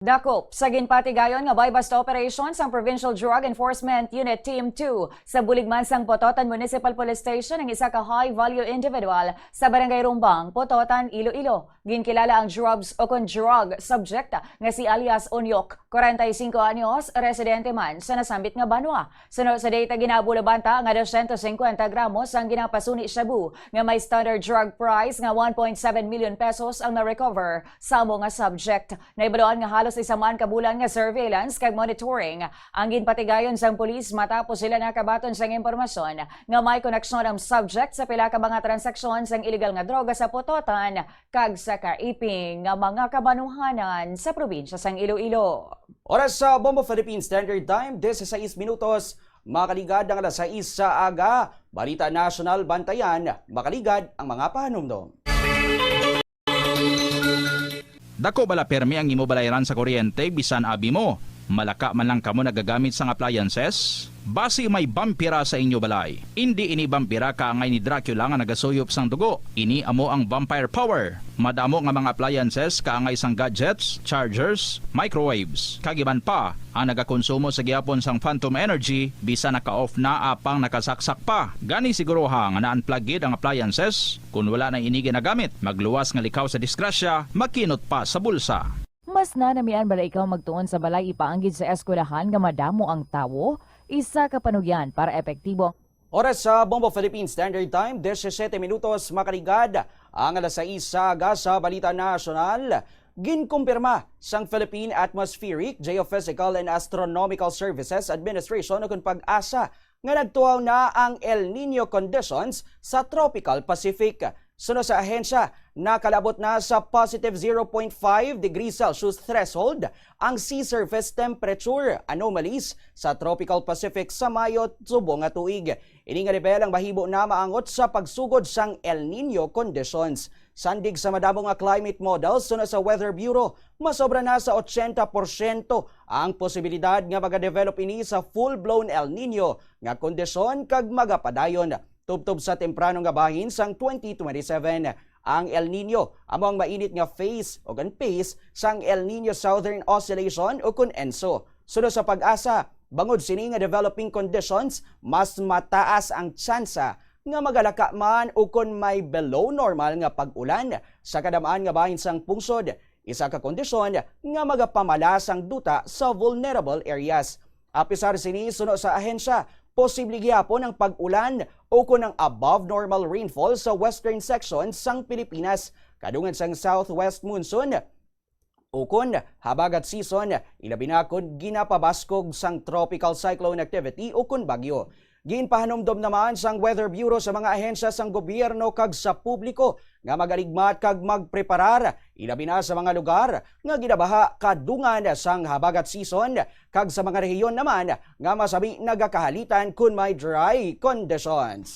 Dakop sa ginpatigayon nga buy-bust operation sang Provincial Drug Enforcement Unit Team 2 sa Buligman sang Pototan Municipal Police Station ang isa ka high-value individual sa Barangay Rumbang, Pototan, Iloilo. Ginkilala ang drugs o kon drug subject nga si alias Onyok, 45 anyos, residente man sa nasambit nga banwa. Sunod sa data ginabulabanta nga 250 gramos ang ginapasuni shabu nga may standard drug price nga 1.7 million pesos ang na-recover sa amo nga subject. Naibaluan nga halos isa man kabulan nga surveillance kag monitoring ang ginpatigayon sang pulis matapos sila nakabaton sang impormasyon nga may koneksyon ang subject sa pila ka mga transaksyon sang illegal nga droga sa Pototan kag sa kaiping nga mga kabanuhanan sa probinsya sang Iloilo. Oras sa Bombo Philippine Standard Time, 16 minutos. Makaligad ang alas 6 sa aga. Balita National Bantayan, makaligad ang mga pahanumdom. Dako bala permi ang imo balayran sa kuryente bisan abi mo. Malaka man lang kamo nagagamit sang appliances? Basi may vampira sa inyo balay. Hindi ini vampira ka ngay ni Dracula nga nagasuyop sang dugo. Ini amo ang vampire power. Madamo nga mga appliances kaangay sang gadgets, chargers, microwaves. Kagiban pa, ang nagakonsumo sa gihapon sang phantom energy bisan naka-off na apang nakasaksak pa. Gani siguro ha nga na-unplugged ang appliances. Kung wala na ini ginagamit, magluwas nga likaw sa disgrasya, makinot pa sa bulsa. Mas nanamian bala ikaw magtuon sa balay ipaanggid sa eskwelahan nga madamo ang tawo, isa ka panugyan para epektibo. Oras sa Bombo Philippine Standard Time, 17 minutos makaligad ang alas 6 sa aga sa Balita National. Ginkumpirma sang Philippine Atmospheric, Geophysical and Astronomical Services Administration o kung pag-asa nga nagtuaw na ang El Nino conditions sa Tropical Pacific. Sunod sa ahensya, nakalabot na sa positive 0.5 degrees Celsius threshold ang sea surface temperature anomalies sa Tropical Pacific sa Mayo subong nga tuig. Ini nga level ang bahibo na maangot sa pagsugod sang El Nino conditions. Sandig sa madamo nga climate models sunod sa Weather Bureau, masobra na sa 80% ang posibilidad nga magadevelop ini sa full-blown El Nino nga kondisyon kag magapadayon. Tubtob sa temprano nga bahin sang 2027. Ang El Nino amo ang mainit nga phase o pace sang El Nino Southern Oscillation o kun ENSO. Sunod sa pag-asa, bangod sini nga developing conditions, mas mataas ang tsansa nga magalaka man o kun may below normal nga pag-ulan sa kadamaan nga bahin sang pungsod. Isa ka kondisyon nga magapamalas ang duta sa vulnerable areas. Apisar sini sunod sa ahensya, posible gyapon ang pag-ulan o kung ang above normal rainfall sa western section sang Pilipinas. Kadungan sang southwest monsoon o kung habagat season, ilabi na kung ginapabaskog sang tropical cyclone activity o kung bagyo. Ginpahanumdom naman sang Weather Bureau sa mga ahensya sang gobyerno kag sa publiko nga magaligmat kag magpreparar ilabi na sa mga lugar nga ginabaha kadungan sang habagat season kag sa mga rehiyon naman nga masabi nagakahalitan kun may dry conditions.